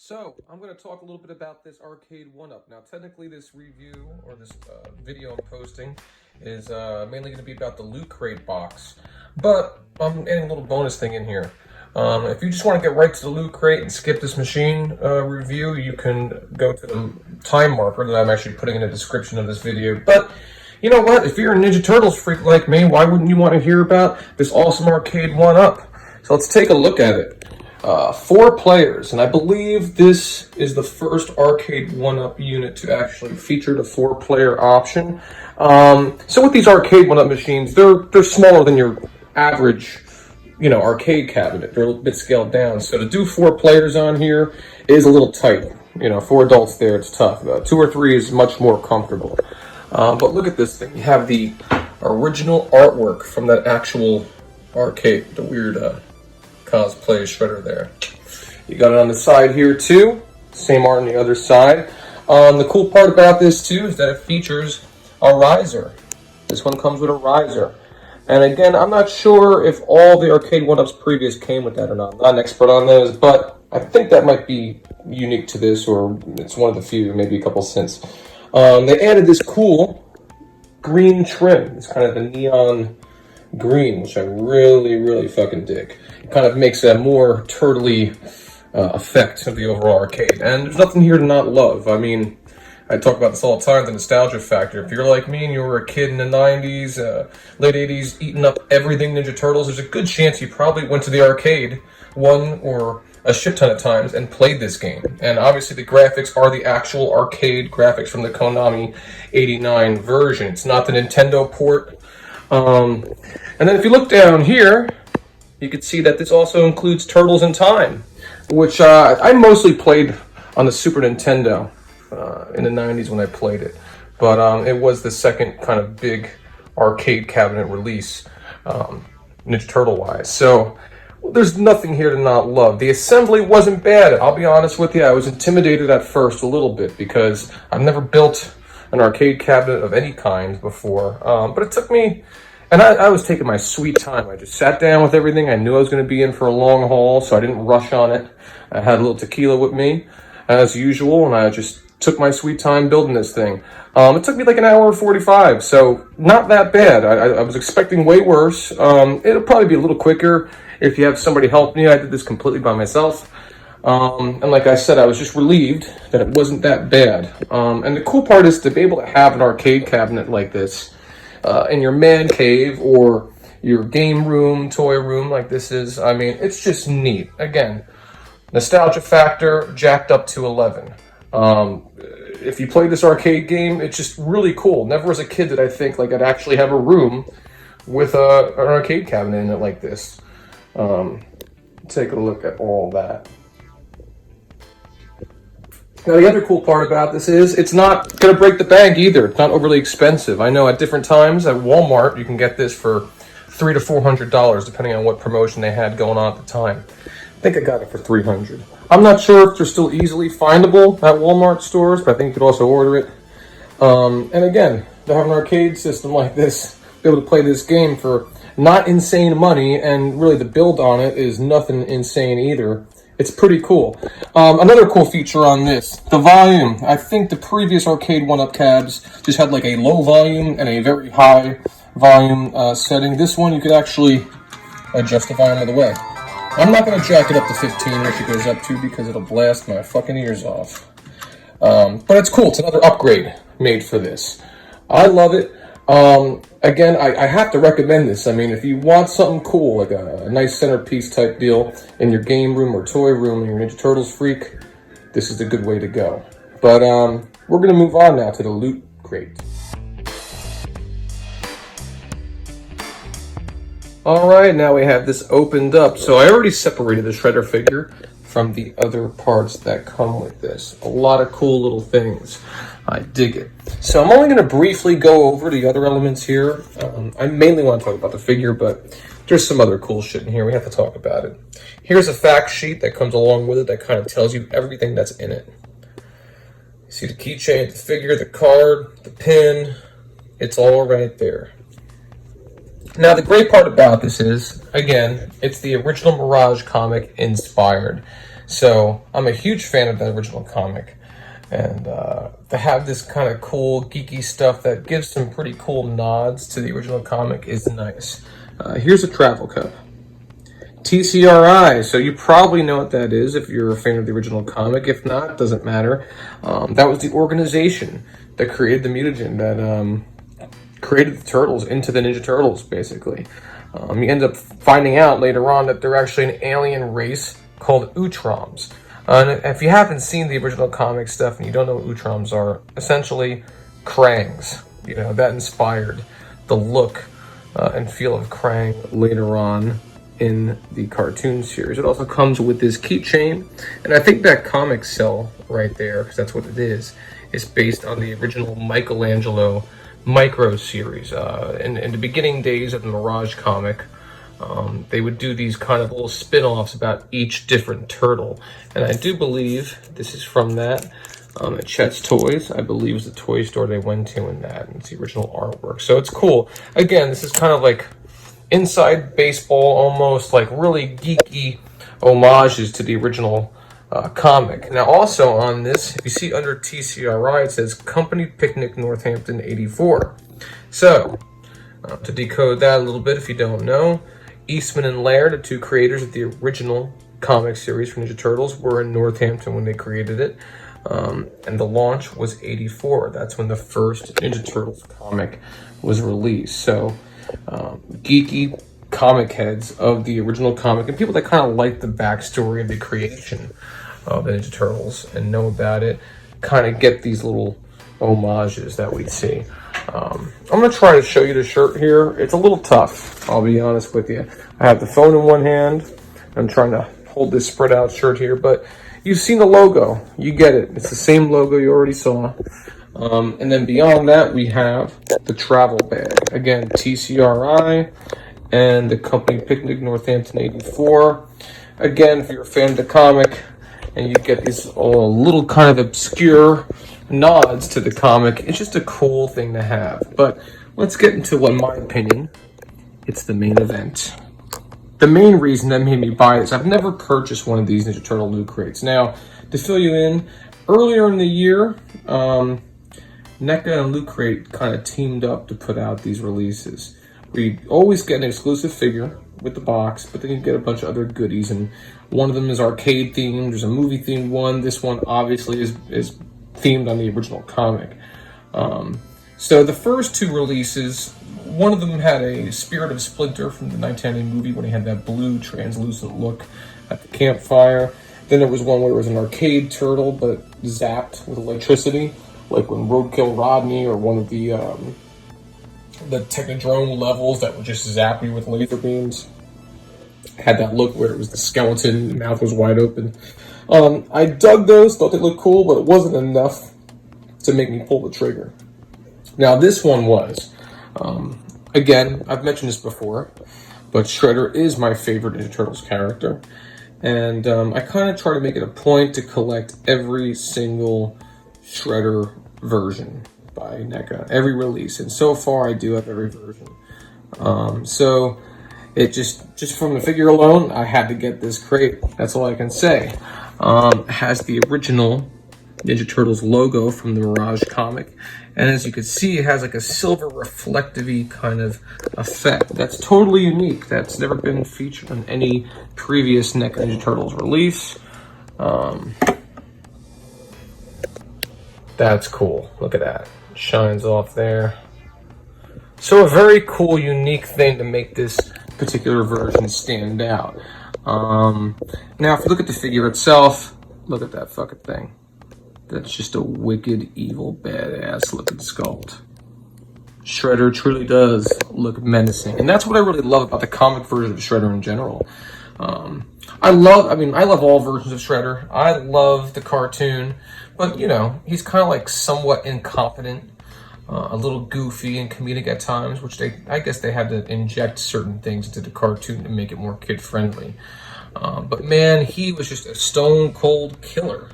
So, I'm going to talk a little bit about this Arcade1UP. Now, technically this review, or this video I'm posting, is mainly going to be about the Lootcrate box. But I'm adding a little bonus thing in here. If you just want to get right to the Lootcrate and skip this machine review, you can go to the time marker that I'm actually putting in the description of this video. But, you know what? If you're a Ninja Turtles freak like me, why wouldn't you want to hear about this awesome Arcade1UP? So let's take a look at it. 4 players, and I believe this is the first Arcade1UP unit to actually feature the 4-player option. So with these Arcade1UP machines, they're smaller than your average, arcade cabinet. They're a little bit scaled down. So to do 4 players on here is a little tight. 4 adults there, it's tough. 2 or 3 is much more comfortable. But look at this thing. You have the original artwork from that actual arcade, the weird cosplay shredder there. You got it on the side here too. Same art on the other side. The cool part about this too is that it features a riser. This one comes with a riser. And again, I'm not sure if all the Arcade1UPs previous came with that or not. I'm not an expert on those, but I think that might be unique to this, or it's one of the few, maybe a couple since. They added this cool green trim. It's kind of a neon green, which I really fucking dig. It kind of makes a more turtly effect of the overall arcade, and there's nothing here to not love. I mean, I talk about this all the time, the nostalgia factor. If you're like me and you were a kid in the 90s, late 80s, eating up everything Ninja Turtles, there's a good chance you probably went to the arcade one or a shit ton of times and played this game. And obviously the graphics are the actual arcade graphics from the Konami 89 version. It's not the Nintendo port. And then if you look down here, you can see that this also includes Turtles in Time, which I mostly played on the Super Nintendo in the 90s when I played it. But it was the second kind of big arcade cabinet release, Ninja Turtle-wise. So there's nothing here to not love. The assembly wasn't bad. I'll be honest with you. I was intimidated at first a little bit because I've never built an arcade cabinet of any kind before. But it took me... And I was taking my sweet time. I just sat down with everything. I knew I was going to be in for a long haul, so I didn't rush on it. I had a little tequila with me, as usual, and I just took my sweet time building this thing. It took me like an hour 45, so not that bad. I was expecting way worse. It'll probably be a little quicker if you have somebody help me. I did this completely by myself. And like I said, I was just relieved that it wasn't that bad. And the cool part is to be able to have an arcade cabinet like this in your man cave or your game room, toy room like this is. I mean, it's just neat. Again, nostalgia factor jacked up to 11. If you play this arcade game, it's just really cool. Never as a kid did I think like I'd actually have a room with an arcade cabinet in it like this. Take a look at all that. Now, the other cool part about this is it's not going to break the bank either. It's not overly expensive. I know at different times at Walmart, you can get this for $300 to $400, depending on what promotion they had going on at the time. I think I got it for $300. I'm not sure if they're still easily findable at Walmart stores, but I think you could also order it. And again, to have an arcade system like this, be able to play this game for not insane money, and really the build on it is nothing insane either. It's pretty cool. Another cool feature on this, the volume. I think the previous Arcade1UP cabs just had like a low volume and a very high volume setting. This one you could actually adjust the volume of the way. I'm not going to jack it up to 15, which it goes up to, because it'll blast my fucking ears off. But it's cool. It's another upgrade made for this. I love it. Again, I have to recommend this. I mean, if you want something cool, like a nice centerpiece type deal in your game room or toy room and you're a Ninja Turtles freak, this is a good way to go. But we're going to move on now to the Lootcrate. Alright, now we have this opened up. So I already separated the shredder figure from the other parts that come with this. A lot of cool little things. I dig it. So I'm only going to briefly go over the other elements here. I mainly want to talk about the figure, but there's some other cool shit in here. We have to talk about it. Here's a fact sheet that comes along with it that kind of tells you everything that's in it. You see the keychain, the figure, the card, the pin. It's all right there. Now, the great part about this is, again, it's the original Mirage comic inspired. So I'm a huge fan of that original comic. And to have this kind of cool, geeky stuff that gives some pretty cool nods to the original comic is nice. Here's a travel cup. TCRI, so you probably know what that is if you're a fan of the original comic. If not, it doesn't matter. That was the organization that created the mutagen, that created the Turtles into the Ninja Turtles, basically. You end up finding out later on that they're actually an alien race called Utroms. And if you haven't seen the original comic stuff and you don't know what Utroms are, essentially Krangs. You know, that inspired the look and feel of Krang later on in the cartoon series. It also comes with this keychain, and I think that comic cell right there, because that's what it is based on the original Michelangelo Micro series. In the beginning days of the Mirage comic, they would do these kind of little spin-offs about each different turtle. And I do believe this is from that at Chet's Toys. I believe is the toy store they went to in that. And it's the original artwork. So it's cool. Again, this is kind of like inside baseball, almost like really geeky homages to the original comic. Now also on this, if you see under TCRI, it says Company Picnic Northampton 84. So, to decode that a little bit if you don't know, Eastman and Laird, the two creators of the original comic series for Ninja Turtles, were in Northampton when they created it. And the launch was 84. That's when the first Ninja Turtles comic was released. So, geeky comic heads of the original comic and people that kind of like the backstory of the creation of the Ninja Turtles and know about it kind of get these little homages that we see. I'm going to try to show you the shirt here. It's a little tough, I'll be honest with you. I have the phone in one hand. I'm trying to hold this spread out shirt here, but you've seen the logo. You get it. It's the same logo you already saw. And then beyond that, we have the travel bag. Again, TCRI and the Company Picnic Northampton 84. Again, if you're a fan of the comic and you get these little kind of obscure nods to the comic, it's just a cool thing to have. But let's get into what, in my opinion, it's the main event. The main reason that made me buy this, I've never purchased one of these Ninja Turtle Loot Crates. Now, to fill you in, earlier in the year, NECA and Lootcrate kind of teamed up to put out these releases. We always get an exclusive figure with the box, but then you get a bunch of other goodies, and one of them is arcade themed. There's a movie themed one. This one obviously is themed on the original comic. So the first two releases, one of them had a Spirit of Splinter from the 1990 movie when he had that blue translucent look at the campfire. Then there was one where it was an arcade turtle but zapped with electricity, like when Roadkill Rodney or one of the Technodrome levels that would just zap you with laser beams. Had that look where it was the skeleton, the mouth was wide open. I dug those, thought they looked cool, but it wasn't enough to make me pull the trigger. Now this one was, again, I've mentioned this before, but Shredder is my favorite Ninja Turtles character. And I kind of try to make it a point to collect every single Shredder version by NECA, every release. And so far I do have every version. So it just from the figure alone, I had to get this crate. That's all I can say. It has the original Ninja Turtles logo from the Mirage comic. And as you can see, it has like a silver reflective-y kind of effect. That's totally unique. That's never been featured on any previous NECA Ninja Turtles release. That's cool. Look at that. Shines off there. So a very cool, unique thing to make this particular version stand out. Now, if you look at the figure itself, look at that fucking thing. That's just a wicked, evil, badass looking sculpt. Shredder truly does look menacing. And that's what I really love about the comic version of Shredder in general. I love all versions of Shredder. I love the cartoon. But, you know, he's kind of like somewhat incompetent. A little goofy and comedic at times, which I guess they had to inject certain things into the cartoon to make it more kid-friendly. But man, he was just a stone-cold killer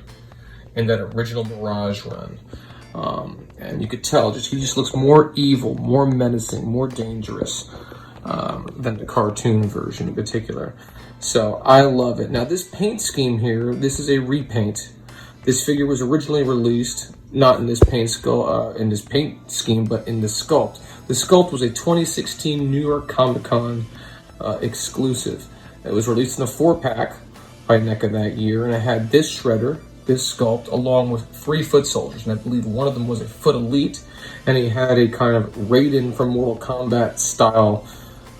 in that original Mirage run. And you could tell, he just looks more evil, more menacing, more dangerous. than the cartoon version in particular. So I love it. Now this paint scheme here, this is a repaint. This figure was originally released not in this paint scheme, but in the sculpt. The sculpt was a 2016 New York Comic Con exclusive. It was released in a 4-pack by NECA that year, and it had this shredder, this sculpt, along with 3 foot soldiers, and I believe one of them was a foot elite, and he had a kind of Raiden from Mortal Kombat style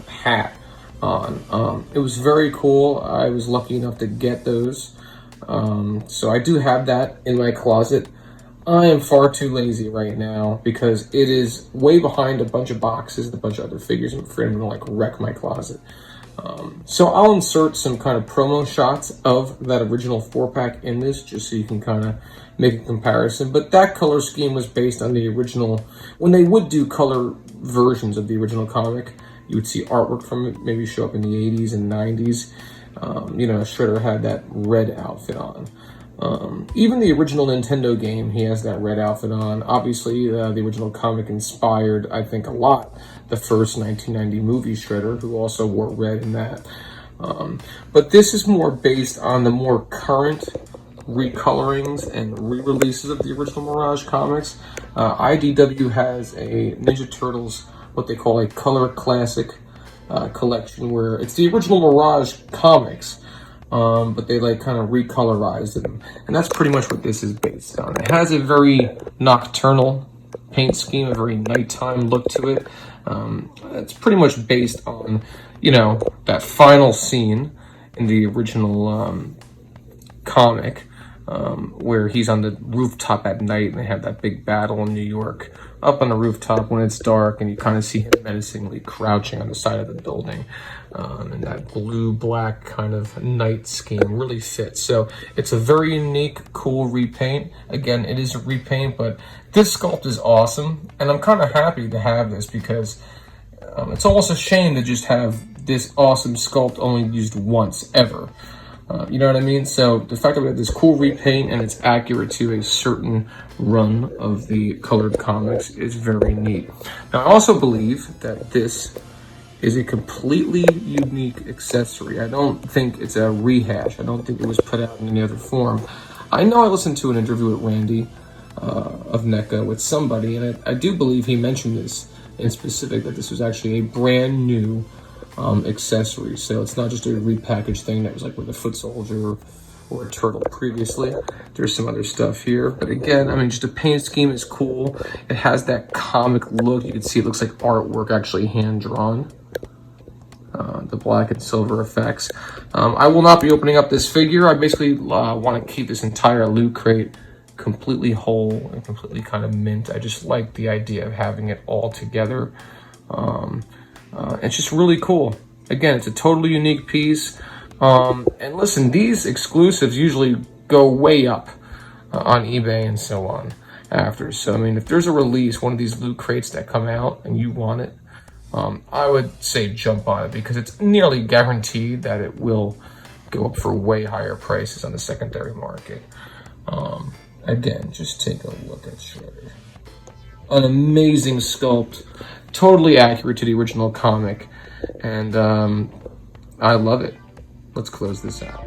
hat on. It was very cool. I was lucky enough to get those. So I do have that in my closet. I am far too lazy right now because it is way behind a bunch of boxes and a bunch of other figures. I'm afraid I'm gonna like wreck my closet. So I'll insert some kind of promo shots of that original 4-pack in this just so you can kind of make a comparison. But that color scheme was based on the original. When they would do color versions of the original comic, you would see artwork from it maybe show up in the 80s and 90s. You know, Shredder had that red outfit on. Even the original Nintendo game, he has that red outfit on. Obviously, the original comic inspired, I think, a lot the first 1990 movie Shredder, who also wore red in that. But this is more based on the more current recolorings and re-releases of the original Mirage comics. IDW has a Ninja Turtles, what they call a color classic collection, where it's the original Mirage comics, but they like kind of recolorized them, and that's pretty much what this is based on. It has a very nocturnal paint scheme, a very nighttime look to it. It's pretty much based on, you know, that final scene in the original comic, where he's on the rooftop at night and they have that big battle in New York up on the rooftop when it's dark, and you kind of see him menacingly crouching on the side of the building, and that blue-black kind of night scheme really fits. So it's a very unique, cool repaint. Again, it is a repaint, but this sculpt is awesome, and I'm kind of happy to have this because it's almost a shame to just have this awesome sculpt only used once ever. You know what I mean? So the fact that we have this cool repaint and it's accurate to a certain run of the colored comics is very neat. Now, I also believe that this is a completely unique accessory. I don't think it's a rehash. I don't think it was put out in any other form. I know I listened to an interview with Randy of NECA with somebody, and I do believe he mentioned this in specific, that this was actually a brand new accessory. So it's not just a repackaged thing that was like with a foot soldier or a turtle previously. There's some other stuff here, but again, I mean, just the paint scheme is cool. It has that comic look. You can see it looks like artwork, actually hand drawn. The black and silver effects. I will not be opening up this figure. I basically want to keep this entire loot crate completely whole and completely kind of mint. I just like the idea of having it all together. It's just really cool. Again, it's a totally unique piece. And listen, these exclusives usually go way up on eBay and so on after. So, I mean, if there's a release, one of these loot crates that come out and you want it, I would say jump on it because it's nearly guaranteed that it will go up for way higher prices on the secondary market. Again, just take a look at Shredder. An amazing sculpt, totally accurate to the original comic, and I love it. Let's close this out.